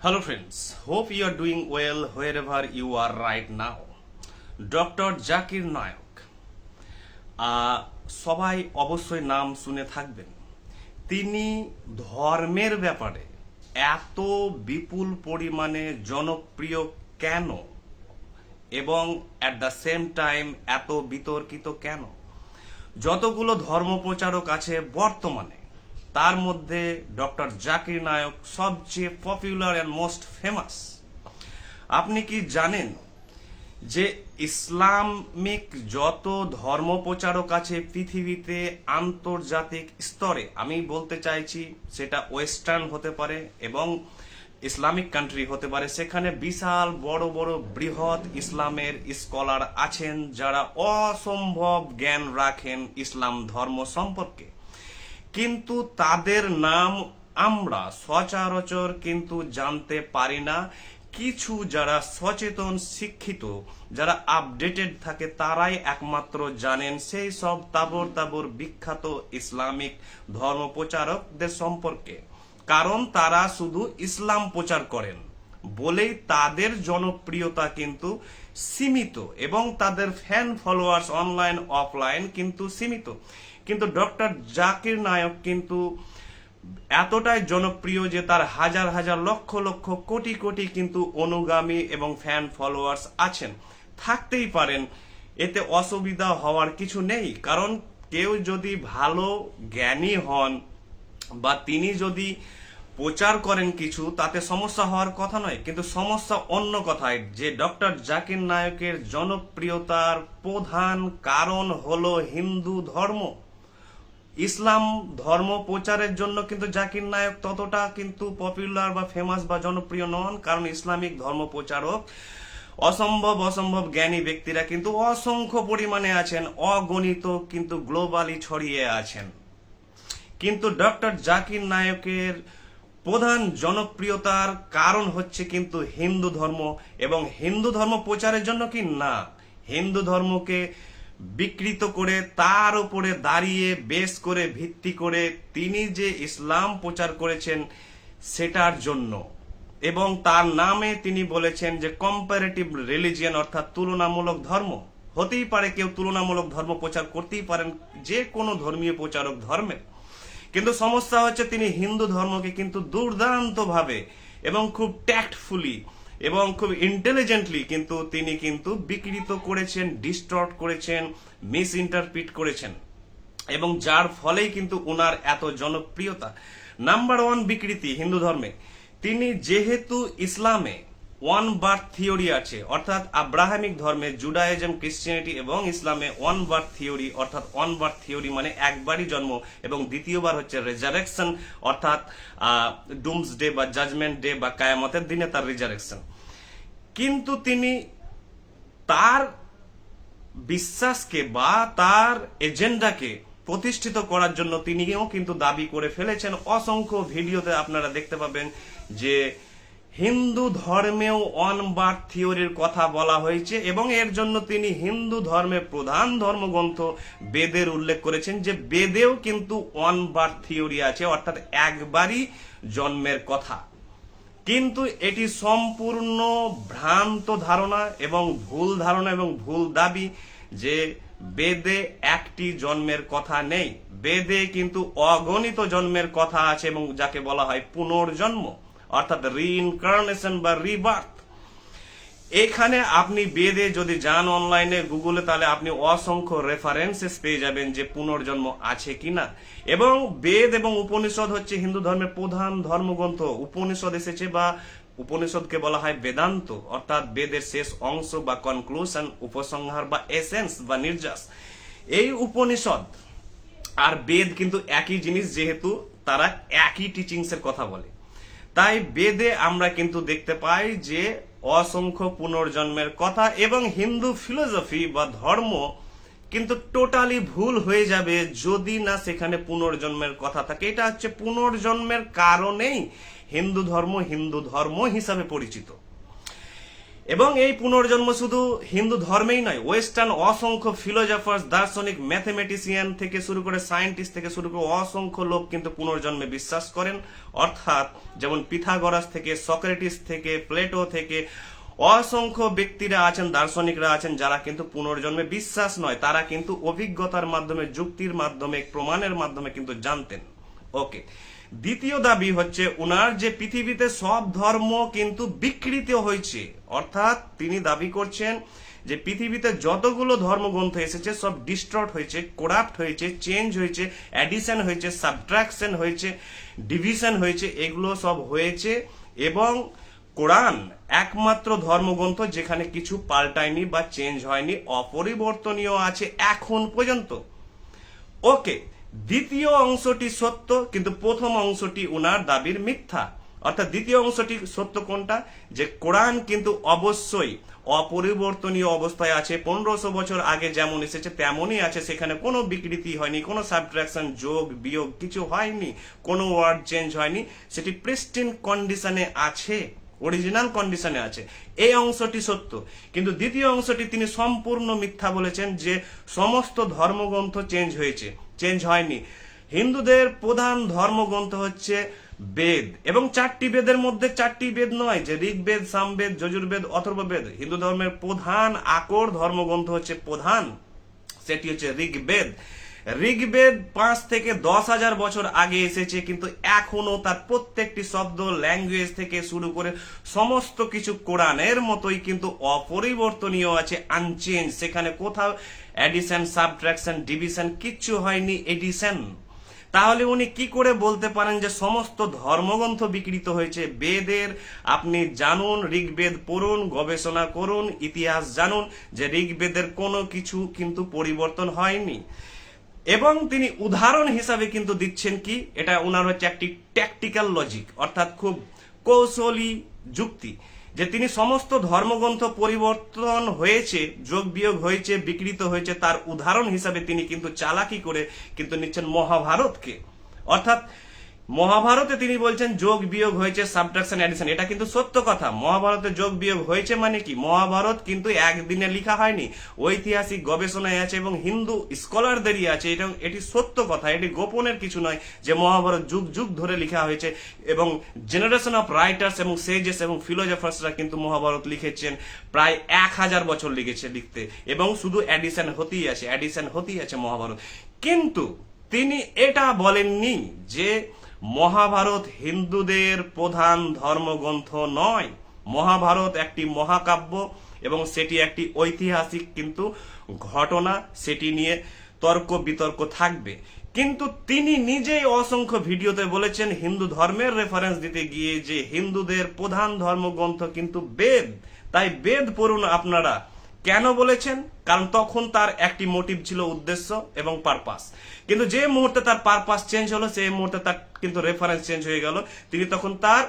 Hello friends, hope you are doing well wherever you are right now. Doctor Zakir Naik সবাই অবশ্যই নাম শুনে থাকবেন। তিনি ধর্মের ব্যাপারে এত বিপুল পরিমাণে জনপ্রিয় কেন এবং অ্যাট দ্য সেম টাইম এত বিতর্কিত কেন? যতগুলো ধর্মপ্রচারক আছে বর্তমানে, তার মধ্যে ডক্টর জাকির নায়ক সবচেয়ে পপুলার অ্যান্ড মোস্ট ফেমাস। আপনি কি জানেন যে ইসলামিক যত ধর্মপ্রচারক আছে পৃথিবীতে আন্তর্জাতিক স্তরে, আমি বলতে চাইছি সেটা ওয়েস্টার্ন হতে পারে এবং ইসলামিক কান্ট্রি হতে পারে, সেখানে বিশাল বড় বড় বৃহৎ ইসলামের স্কলার আছেন যারা অসম্ভব জ্ঞান রাখেন ইসলাম ধর্ম সম্পর্কে, কিন্তু তাদের নাম আমরা সচরাচর কিন্তু জানতে পারি না। কিছু যারা সচেতন, শিক্ষিত, যারা আপডেটেড থাকে তারাই একমাত্র জানেন সেই সব তাবর তাবর বিখ্যাত ইসলামিক ধর্মপ্রচারকদের সম্পর্কে, কারণ তারা শুধু ইসলাম প্রচার করেন বলেই তাদের জনপ্রিয়তা কিন্তু সীমিত এবং তাদের ফ্যান ফলোয়ার্স অনলাইন অফলাইন কিন্তু সীমিত। কিন্তু ডক্টর জাকির নায়ক কিন্তু এতটাই জনপ্রিয় যে তার হাজার হাজার লক্ষ লক্ষ কোটি কোটি কিন্তু অনুগামী এবং ফ্যান ফলোয়ার্স আছেন, থাকতেই পারেন, এতে অসুবিধা হওয়ার কিছু নেই। কারণ কেউ যদি ভালো জ্ঞানী হন বা তিনি যদি প্রচার করেন কিছু, তাতে সমস্যা হওয়ার কথা নয়। কিন্তু সমস্যা অন্য কথায়, যে ডক্টর জাকির নায়কের জনপ্রিয়তার প্রধান কারণ হলো হিন্দু ধর্ম। ইসলাম ধর্ম প্রচারের জন্য কিন্তু জাকির নায়ক ততটা কিন্তু পপুলার বা ফেমাস বা জনপ্রিয় নন, কারণ ইসলামিক ধর্ম প্রচারক অসম্ভব জ্ঞানী ব্যক্তিরা কিন্তু অসংখ্য পরিমাণে আছেন, অগণিত কিন্তু গ্লোবালি ছড়িয়ে আছেন। কিন্তু ডক্টর জাকির নায়কের প্রধান জনপ্রিয়তার কারণ হচ্ছে কিন্তু হিন্দু ধর্ম, এবং হিন্দু ধর্ম প্রচারের জন্য কি না, হিন্দু ধর্মকে বিকৃত করে তার উপরে দাঁড়িয়ে বেশ করে ভিত্তি করে তিনি যে ইসলাম প্রচার করেছেন সেটার জন্য। এবং তার নামে তিনি বলেছেন যে কম্পারেটিভ রিলিজিয়ান, অর্থাৎ তুলনামূলক ধর্ম। হতেই পারে কেউ তুলনামূলক ধর্ম প্রচার করতেই পারেন, যে কোনো ধর্মীয় প্রচারক ধর্মের, কিন্তু সমস্যা হচ্ছে তিনি হিন্দু ধর্মকে কিন্তু দুর্দান্ত ভাবে এবং খুব ট্যাক্টফুলি এবং খুব ইন্টেলিজেন্টলি কিন্তু তিনি কিন্তু বিকৃত করেছেন, ডিস্টর্ট করেছেন, মিস ইন্টারপ্রিট করেছেন, এবং যার ফলেই কিন্তু ওনার এত জনপ্রিয়তা। নাম্বার ওয়ান বিকৃতি হিন্দু ধর্মে, তিনি যেহেতু ইসলামে ওয়ান বার্থ থিওরি আছে, অর্থাৎ আব্রাহামিক ধর্মে জুডাইজম, ক্রিশ্চিয়ানিটি এবং ইসলামে ওয়ান বার্থ থিওরি, অর্থাৎ ওয়ান বার্থ থিওরি মানে একবারই জন্ম এবং দ্বিতীয়বার হচ্ছে রেজারেকশন, অর্থাৎ ডুমস ডে বা জাজমেন্ট ডে বা কায়ামতের দিনে তার রিজারেকশন। কিন্তু তিনি তার বিশ্বাসকে বা তার এজেন্ডাকে প্রতিষ্ঠিত করার জন্য তিনিও কিন্তু দাবি করে ফেলেছেন। অসংখ্য ভিডিওতে আপনারা দেখতে পাবেন যে হিন্দু ধর্মেও ওয়ান বার্থ থিওরির কথা বলা হয়েছে, এবং এর জন্য তিনি হিন্দু ধর্মের প্রধান ধর্মগ্রন্থ বেদের উল্লেখ করেছেন যে বেদেও কিন্তু ওয়ান বার্থ থিওরি আছে, অর্থাৎ একবারই জন্মের কথা। কিন্তু এটি সম্পূর্ণ ভ্রান্ত ধারণা এবং ভুল ধারণা এবং ভুল দাবি যে বেদে একটি জন্মের কথা নেই। বেদে কিন্তু অগণিত জন্মের কথা আছে, এবং যাকে বলা হয় পুনর্জন্ম, অর্থাৎ রিইনকার্নেশন বা রিবার্থ। এখানে আপনি বেদে যদি যান অনলাইনে গুগলে, তাহলে আপনি অসংখ্য রেফারেন্সেস পেয়ে যাবেন যে পুনর্জন্ম আছে কিনা। এবং বেদ এবং উপনিষদ হচ্ছে হিন্দু ধর্মের প্রধান ধর্মগ্রন্থ। উপনিষদ এসেছে বা উপনিষদকে বলা হয় বেদান্ত, অর্থাৎ বেদের শেষ অংশ বা কনক্লুশন, উপসংহার বা এসেন্স বা নির্যাস। এই উপনিষদ আর বেদ কিন্তু একই জিনিস, যেহেতু তারা একই টিচিংস এর কথা বলে। তাই বেদে আমরা কিন্তু দেখতে পাই যে অসংখ্য পুনর্জন্মের কথা, এবং হিন্দু ফিলোসফি বা ধর্ম কিন্তু টোটালি ভুল হয়ে যাবে যদি না সেখানে পুনর্জন্মের কথা থাকে। এটা হচ্ছে পুনর্জন্মের কারণেই হিন্দু ধর্ম হিন্দু ধর্ম হিসাবে পরিচিত। এবং এই পুনর্জন্ম শুধু হিন্দু ধর্মেই নয়, ওয়েস্টার্ন অসংখ্য ফিলোজফার্স, দার্শনিক, ম্যাথমেটিশিয়ান থেকে শুরু করে সায়েন্টিস্ট থেকে শুরু করে অসংখ্য লোক কিন্তু পুনর্জন্মে বিশ্বাস করেন। অর্থাৎ যেমন পিথাগোরাস থেকে, সক্রেটিস থেকে, প্লেটো থেকে অসংখ্য ব্যক্তিরা আছেন, দার্শনিকরা আছেন যারা কিন্তু পুনর্জন্মে বিশ্বাস নয়, তারা কিন্তু অভিজ্ঞতার মাধ্যমে, যুক্তির মাধ্যমে, প্রমাণের মাধ্যমে কিন্তু জানতেন। ওকে, দ্বিতীয় দাবি হচ্ছে উনার যে পৃথিবীতে সব ধর্ম কিন্তু বিকৃত হয়েছে, অর্থাৎ তিনি দাবি করছেন যে পৃথিবীতে যতগুলো ধর্মগ্রন্থ এসেছে সব ডিস্টর্ট হয়েছে, করাপ্ট হয়েছে, চেঞ্জ হয়েছে, অ্যাডিশন হয়েছে, সাবট্রাকশন হয়েছে, ডিভিশন হয়েছে, এগুলো সব হয়েছে। এবং কোরআন একমাত্র ধর্মগ্রন্থ যেখানে কিছু পাল্টায়নি বা চেঞ্জ হয়নি, অপরিবর্তনীয় আছে এখন পর্যন্ত। ওকে, দ্বিতীয় অংশটি সত্য, কিন্তু প্রথম অংশটি উনার দাবির মিথ্যা। অর্থাৎ দ্বিতীয় অংশটি সত্য কোনটা, যে কোরআন কিন্তু অবশ্যই অপরিবর্তনীয় অবস্থায় আছে, 1500 বছর আগে যেমন এসেছে তেমনই আছে, সেখানে কোনো বিকৃতি হয়নি, কোনো সাবট্রাকশন, যোগ বিয়োগ কিছু হয়নি, কোনো ওয়ার্ড চেঞ্জ হয়নি, সেটি প্রিস্টিন কন্ডিশনে আছে, অরিজিনাল কন্ডিশনে আছে। এই অংশটি সত্য, কিন্তু দ্বিতীয় অংশটি তিনি সম্পূর্ণ মিথ্যা বলেছেন, যে সমস্ত ধর্মগ্রন্থ চেঞ্জ হয়েছে। চেঞ্জ হয়নি। হিন্দুদের প্রধান ধর্মগ্রন্থ হচ্ছে বেদ, এবং 4টি বেদের মধ্যে 4টি বেদ নয়, যে ঋগ্বেদ, সামবেদ, যজুর্বেদ, অথর্ববেদ। হিন্দু ধর্মের প্রধান আকর ধর্মগ্রন্থ হচ্ছে প্রধান, সেটি হচ্ছে ঋগ্বেদ। ঋগ্বেদ 5 থেকে 10,000 বছর আগে এসেছে, কিন্তু এখনো তার প্রত্যেকটি শব্দ, ল্যাঙ্গুয়েজ থেকে শুরু করে সমস্ত কিছু কোরআনের মতোই কিন্তু অপরিবর্তনীয় আছে, আনচেঞ্জ। সেখানে কোথাও অ্যাডিশন, সাবট্রাকশন, ডিভিশন কিচ্ছু হয়নি, এডিশন। তাহলে উনি কি করে বলতে পারেন যে সমস্ত ধর্মগ্রন্থ বিকৃত হয়েছে? বেদের আপনি জানুন, ঋগ্বেদ পড়ুন, গবেষণা করুন, ইতিহাস জানুন, যে ঋগ্বেদের কোনো কিছু কিন্তু পরিবর্তন হয়নি। এবং তিনি উদাহরণ হিসাবে কিন্তু দিচ্ছেন কি, এটা ওনার হচ্ছে একটি ট্যাকটিক্যাল লজিক, অর্থাৎ খুব কৌশলী যুক্তি, যে তিনি সমস্ত ধর্মগ্রন্থ পরিবর্তন হয়েছে, যোগ বিয়োগ হয়েছে, বিকৃত হয়েছে, তার উদাহরণ হিসাবে তিনি কিন্তু চালাকি করে কিন্তু নিচ্ছেন মহাভারতকে। অর্থাৎ মহাভারতে তিনি বলছেন যোগ বিয়োগ হয়েছে, সাবট্রাকশন, অ্যাডিশন। এটা কিন্তু সত্য কথা, মহাভারতে যোগ বিয়োগ হয়েছে মানে কি, মহাভারত কিন্তু একদিনে লেখা হয়নি, ঐতিহাসিক গবেষণায় আছে এবং হিন্দু স্কলারদেরই আছে। এটা এটি সত্য কথা, এটি গোপনের কিছু নয় যে মহাভারত যুগ যুগ ধরে লেখা হয়েছে, এবং জেনারেশন অফ রাইটার্স এবং সেজেস এবং ফিলোজফার্সরা কিন্তু মহাভারত লিখেছেন, প্রায় 1000 বছর লিখেছে লিখতে, এবং শুধু অ্যাডিশন হতেই আছে, অ্যাডিশন হতেই আছে মহাভারত। কিন্তু তিনি এটা বলেননি যে মহাভারত হিন্দুদের প্রধান ধর্মগ্রন্থ নয়। মহাভারত একটি মহাকাব্য এবং সেটি একটি ঐতিহাসিক কিন্তু ঘটনা, সেটি নিয়ে তর্ক বিতর্ক থাকবে। কিন্তু তিনি নিজেই অসংখ্য ভিডিওতে বলেছেন, হিন্দু ধর্মের রেফারেন্স দিতে গিয়ে, যে হিন্দুদের প্রধান ধর্মগ্রন্থ কিন্তু বেদ, তাই বেদ পড়ুন আপনারা। কেন বলেছেন? কারণ তখন তার একটি মোটিভ ছিল, উদ্দেশ্য এবং পারপাস। কিন্তু যে মুহূর্তে তার পারপাস চেঞ্জ হলো, সেই মুহূর্তে তার কিন্তু রেফারেন্স চেঞ্জ হয়ে গেল। তিনি তখন তার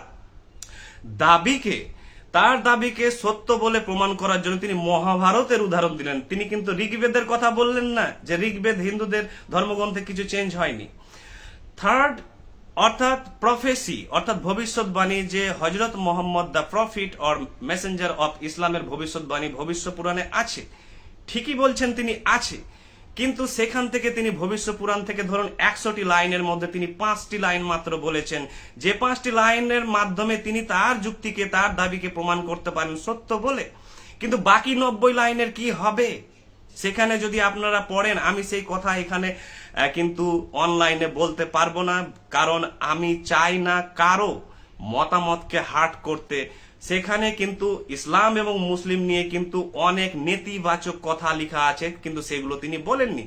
দাবিকে সত্য বলে প্রমাণ করার জন্য তিনি মহাভারতের উদাহরণ দিলেন। তিনি কিন্তু ঋগ্বেদের কথা বললেন না, যে ঋগ্বেদ হিন্দুদের ধর্মগ্রন্থে কিছু চেঞ্জ হয়নি। থার্ড, অর্থাৎ প্রফেসি, অর্থাৎ ভবিষ্যৎবাণী, যে হযরত Muhammad the profit or Messenger of ইসলামের ভবিষ্যৎবাণী ভবিষ্য পুরাণে আছে। ঠিকই বলছেন, তিনি আছে, কিন্তু সেখান থেকে তিনি ভবিষ্য পুরাণ থেকে ধরুন 100টি লাইনের মধ্যে তিনি 5টি লাইন মাত্র বলেছেন, যে 5টি লাইনের মাধ্যমে তিনি তার যুক্তিকে, তার দাবিকে প্রমাণ করতে পারেন সত্য বলে। কিন্তু বাকি 90 লাইনের কি হবে? সেখানে যদি আপনারা পড়েন, আমি সেই কথা এখানে কিন্তু অনলাইনে বলতে পারবো না, কারণ আমি চাই না কারো মতামতকে হার্ট করতে। সেখানে কিন্তু ইসলাম এবং মুসলিম নিয়ে কিন্তু অনেক নেতিবাচক কথা লেখা আছে, কিন্তু সেগুলো তিনি বলেননি।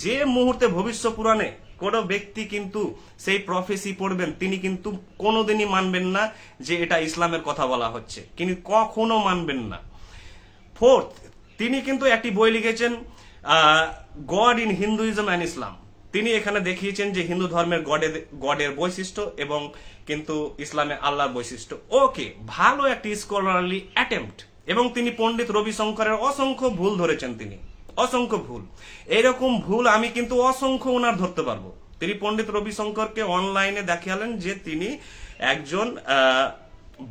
যে মুহূর্তে ভবিষ্য পুরাণে কোনো ব্যক্তি কিন্তু সেই প্রফেসি পড়বেন, তিনি কিন্তু কোনোদিনই মানবেন না যে এটা ইসলামের কথা বলা হচ্ছে, তিনি কখনো মানবেন না। ফোর্থ, তিনি কিন্তু একটি বই লিখেছেন, গড ইন হিন্দুইজম অ্যান্ড ইসলাম। তিনি এখানে দেখিয়েছেন যে হিন্দু ধর্মের গডের বৈশিষ্ট্য এবং কিন্তু ইসলামে আল্লাহর বৈশিষ্ট্য। ওকে, ভালো একটি স্কলারলি অ্যাটেম্পট। এবং তিনি পণ্ডিত রবিশঙ্করের অসংখ্য ভুল ধরেছেন, তিনি অসংখ্য ভুল, এরকম ভুল আমি কিন্তু অসংখ্য ওনার ধরতে পারবো। তিনি পণ্ডিত রবিশঙ্করকে অনলাইনে দেখালেন যে তিনি একজন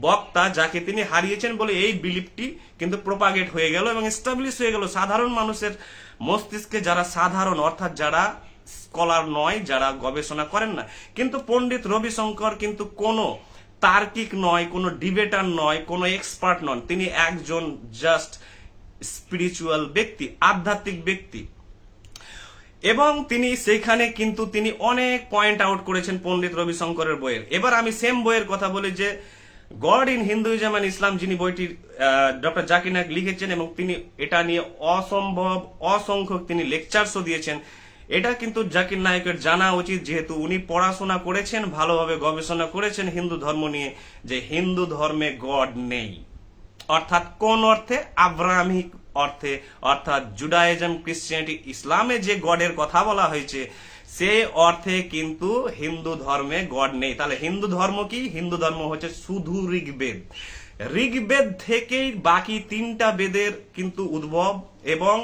বক্তা যাকে তিনি হারিয়েছেন বলে এই বিলিফটি কিন্তু প্রপাগেট হয়ে গেল এবং এস্টাবলিশ হয়ে গেল সাধারণ মানুষের মস্তিষ্কে, যারা সাধারণ অর্থাৎ যারা স্কলার নয়, যারা গবেষণা করেন না। কিন্তু পণ্ডিত রবিশঙ্কর কিন্তু কোনো তার্কিক নয়, কোনো ডিবেটার নয়, কোনো এক্সপার্ট নন, তিনি একজন জাস্ট স্পিরিচুয়াল ব্যক্তি, আধ্যাত্মিক ব্যক্তি। এবং তিনি সেখানে কিন্তু তিনি অনেক পয়েন্ট আউট করেছেন পণ্ডিত রবিশঙ্করের বইয়ের। এবার আমি সেম বইয়ের কথা বলি যে গড ইন হিন্দুইজম এন্ড ইসলাম, যিনি বইটি ডক্টর জাকির নায়েক লিখেছেন এবং তিনি এটা নিয়ে অসংখ্য তিনি লেকচারসও দিয়েছেন। এটা কিন্তু জাকির নায়েকের জানা উচিত, যেহেতু উনি পড়াশোনা করেছেন, ভালোভাবে গবেষণা করেছেন হিন্দু ধর্ম নিয়ে, যে হিন্দু ধর্মে গড নেই। অর্থাৎ কোন অর্থে? আব্রাহামিক অর্থে, অর্থাৎ জুডাইজম, ক্রিশ্চিয়ানিটি, ইসলামে যে গডের কথা বলা হয়েছে সেই অর্থে কিন্তু হিন্দু ধর্মে গড নেই। তাহলে হিন্দু ধর্ম কি? হিন্দু ধর্ম হচ্ছে শুধু ঋগ্বেদ। ঋগ্বেদ থেকেই বাকি 3টা বেদের কিন্তু উদ্ভব, এবং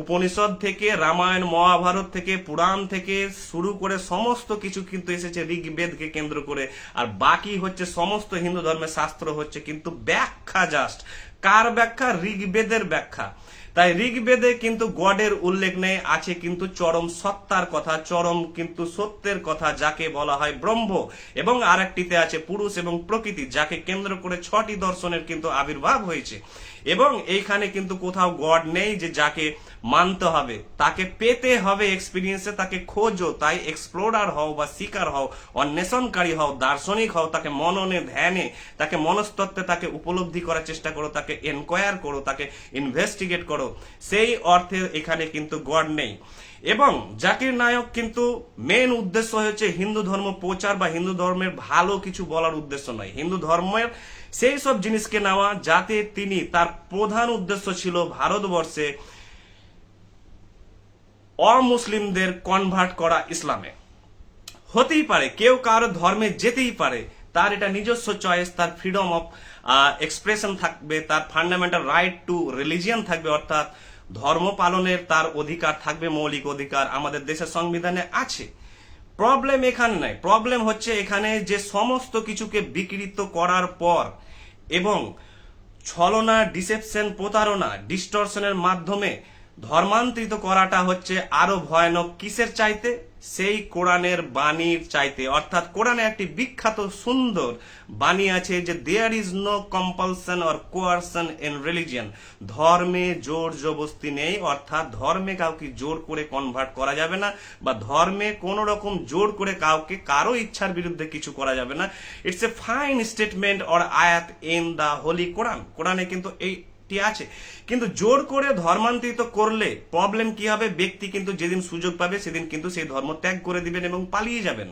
উপনিষদ থেকে, রামায়ণ মহাভারত থেকে, পুরাণ থেকে শুরু করে সমস্ত কিছু কিন্তু এসেছে ঋগ্বেদকে কেন্দ্র করে। আর বাকি হচ্ছে সমস্ত হিন্দু ধর্মের শাস্ত্র হচ্ছে কিন্তু ব্যাখ্যা, জাস্ট কার ব্যাখ্যা? ঋগ্বেদের ব্যাখ্যা। তাই ঋগ্বেদে কিন্তু গডের উল্লেখ নেই, আছে কিন্তু চরম সত্তার কথা, চরম কিন্তু সত্যের কথা, যাকে বলা হয় ব্রহ্ম। এবং আরেকটিতে আছে পুরুষ এবং প্রকৃতি, যাকে কেন্দ্র করে 6টি দর্শনের কিন্তু আবির্ভাব হয়েছে। এবং এইখানে কিন্তু কোথাও গড নেই যে যাকে মানতে হবে, তাকে পেতে হবে এক্সপিরিয়েন্সে, তাকে খোঁজো। তাই এক্সপ্লোরার হও বা শিকার হও, অন্বেষণকারী হও, দার্শনিক হও, তাকে মননে ধ্যানে, তাকে মনস্তত্ত্বে তাকে উপলব্ধি করার চেষ্টা করো, তাকে এনকোয়ার করো, তাকে ইনভেস্টিগেট করো। সেই অর্থে এখানে কিন্তু গড নেই। এবং জাকির নায়ক কিন্তু মেন উদ্দেশ্য হচ্ছে হিন্দু ধর্ম প্রচার বা হিন্দু ধর্মের ভালো কিছু বলার উদ্দেশ্য নয়, হিন্দু ধর্মের সেই সব জিনিসকে নেওয়া যাতে তিনি, তার প্রধান উদ্দেশ্য ছিল ভারতবর্ষে অমুসলিমদের কনভার্ট করা ইসলামে। হতেই পারে কেউ কারো ধর্মে যেতেই পারে, তার এটা নিজস্ব চয়েস, তার ফ্রিডম অফ এক্সপ্রেশন থাকবে, তার ফান্ডামেন্টাল রাইট টু রিলিজিয়ান থাকবে, অর্থাৎ ধর্ম পালনের তার অধিকার থাকবে, মৌলিক অধিকার আমাদের দেশের সংবিধানে আছে। প্রবলেম এখানে নাই, প্রবলেম হচ্ছে এখানে যে সমস্ত কিছুকে বিকৃত করার পর এবং ছলনা, ডিসেপশন, প্রতারণা, ডিস্টরশনের মাধ্যমে ধর্মান্তরিত করাটা হচ্ছে আরো ভয়ানক। কিসের চাইতে? সেই কোরআনের বাণীর চাইতে। অর্থাৎ কোরআনে একটি বিখ্যাত সুন্দর বাণী আছে যে there is no compulsion or coercion in religion, ধর্মে জোর জবস্তি নেই, অর্থাৎ ধর্মে কাউকে জোর করে কনভার্ট করা যাবে না, বা ধর্মে কোন রকম জোর করে কাউকে কারো ইচ্ছার বিরুদ্ধে কিছু করা যাবে না। It's a fine statement or আয়াত ইন দা হোলি কোরআন। কোরআনে কিন্তু এই আছে। কিন্তু জোর করে ধর্মান্তরিত করলে প্রবলেম কি হবে? ব্যক্তি কিন্তু যেদিন সুযোগ পাবে সেদিন কিন্তু সেই ধর্ম ত্যাগ করে দিবেন এবং পালিয়ে যাবেন।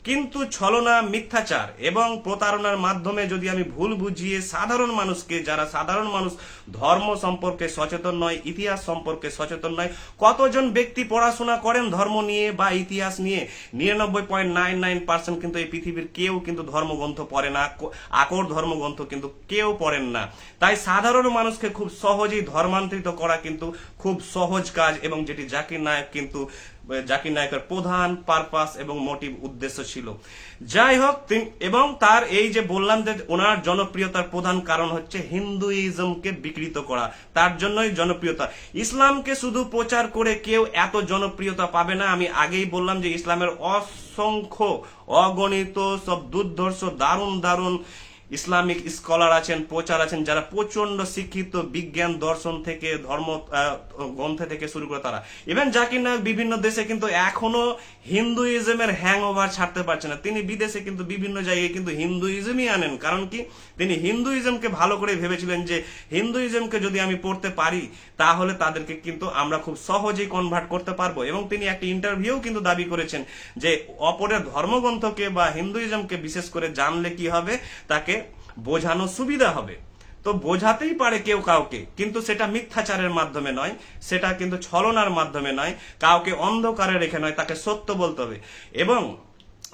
কিন্তু ছলনা, মিথ্যাচার এবং প্রতারণার মাধ্যমে যদি আমি ভুল বুঝিয়ে সাধারণ মানুষকে, যারা সাধারণ মানুষ ধর্ম সম্পর্কে সচেতন নয়, ইতিহাস সম্পর্কে সচেতন নয়, কতজন ব্যক্তি পড়াশোনা করেন ধর্ম নিয়ে বা ইতিহাস নিয়ে? 99.99% কিন্তু এই পৃথিবীর কেউ কিন্তু ধর্মগ্রন্থ পড়ে না, আকর ধর্মগ্রন্থ কিন্তু কেউ পড়েন না। তাই সাধারণ মানুষকে খুব সহজেই ধর্মান্তরিত করা কিন্তু খুব সহজ কাজ, এবং যেটি জাকির নায়েকের প্রধান পারপাস এবং মোটিভ উদ্দেশ্য ছিল। যাই হোক, এবং তার এই যে বললাম যে ওনার জনপ্রিয়তার প্রধান কারণ হচ্ছে হিন্দুইজমকে বিকৃত করা, তার জন্যই জনপ্রিয়তা। ইসলামকে শুধু প্রচার করে কেউ এত জনপ্রিয়তা পাবে না। আমি আগেই বললাম যে ইসলামের অসংখ্য অগণিত সব দুর্ধর্ষ দারুণ দারুণ ইসলামিক স্কলার আছেন, প্রচার আছেন, যারা প্রচন্ড শিক্ষিত, বিজ্ঞান, দর্শন থেকে, ধর্ম গ্রন্থ থেকে শুরু করে তারা। ইভেন জাকির নায়েক বিভিন্ন দেশে কিন্তু এখনো হিন্দুইজমের হ্যাংওভার ছাড়তে পারছে না। তিনি বিদেশে কিন্তু বিভিন্ন জায়গায় কিন্তু হিন্দুইজমই আনেন। কারণ কি? তিনি হিন্দুইজমকে ভালো করে ভেবেছিলেন যে হিন্দুইজমকে যদি আমি পড়তে পারি তাহলে তাদেরকে কিন্তু আমরা খুব সহজেই কনভার্ট করতে পারবো। এবং তিনি একটি ইন্টারভিউ কিন্তু দাবি করেছেন যে অপরের ধর্মগ্রন্থকে বা হিন্দুইজমকে বিশেষ করে জানলে কি হবে, তাকে বোঝানো সুবিধা হবে। তো বোঝাতেই পারে কেউ কাউকে, কিন্তু সেটা মিথ্যাচারের মাধ্যমে নয়, সেটা কিন্তু ছলনার মাধ্যমে নয়, কাউকে অন্ধকারে রেখে নয়, তাকে সত্য বলতে হবে। এবং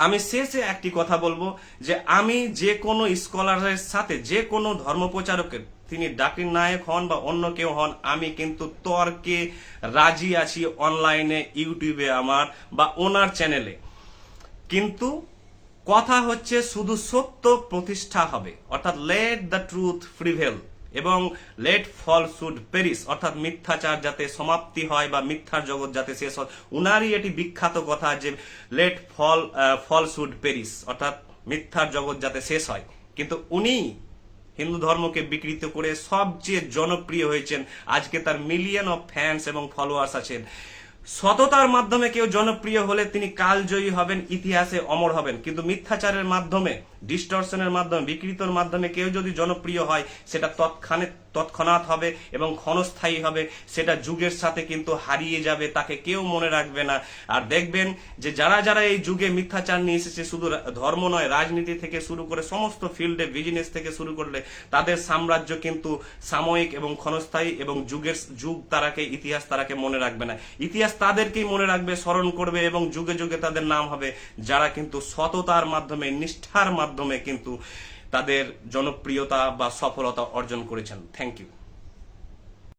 আমি শেষে একটি কথা বলবো যে আমি যে কোনো স্কলারের সাথে, যে কোনো ধর্মপ্রচারকের, তিনি জাকির নায়েক হন বা অন্য কেউ হন, আমি কিন্তু তর্কে রাজি আছি অনলাইনে, ইউটিউবে আমার বা ওনার চ্যানেলে। কিন্তু কথা হচ্ছে শুধু সত্য প্রতিষ্ঠা হবে, অর্থাৎ লেট দ্য ট্রুথ প্রিভেল, এবং লেট ফলসুড পেরিস, অর্থাৎ মিথ্যাচার যাতে সমাপ্তি হয় বা মিথ্যার জগৎ যাতে শেষ হয়। উনারই এটি বিখ্যাত কথা যে লেট ফলসুড পেরিস, অর্থাৎ মিথ্যার জগৎ যাতে শেষ হয়। কিন্তু উনি হিন্দু ধর্মকে বিকৃত করে সবচেয়ে জনপ্রিয় হয়েছেন। আজকে তার মিলিয়ন অফ ফ্যান্স এবং ফলোয়ার্স আছেন। সততার মাধ্যমে কেউ জনপ্রিয় হলে তিনি কালজয়ী হবেন, ইতিহাসে অমর হবেন। কিন্তু মিথ্যাচারের মাধ্যমে, ডিস্টরশনের মাধ্যমে, বিকৃতর মাধ্যমে কেউ যদি জনপ্রিয় হয়, সেটা তৎক্ষণাৎ হবে এবং ক্ষণস্থায়ী হবে। সেটা যুগের সাথে কিন্তু হারিয়ে যাবে, তাকে কেউ মনে রাখবে না। আর দেখবেন যে যারা যারা এই যুগে মিথ্যাচার নিয়ে এসেছে, শুধু ধর্ম নয়, রাজনীতি থেকে শুরু করে সমস্ত ফিল্ডে, বিজনেস থেকে শুরু করলে, তাদের সাম্রাজ্য কিন্তু সাময়িক এবং ক্ষণস্থায়ী, এবং যুগ তারাকে, ইতিহাস তারাকে মনে রাখবে না। ইতিহাস তাদেরকেই মনে রাখবে, স্মরণ করবে, এবং যুগে যুগে তাদের নাম হবে, যারা কিন্তু সততার মাধ্যমে, নিষ্ঠার মাধ্যমে কিন্তু তাদের জনপ্রিয়তা বা সফলতা অর্জন করেছেন। Thank you.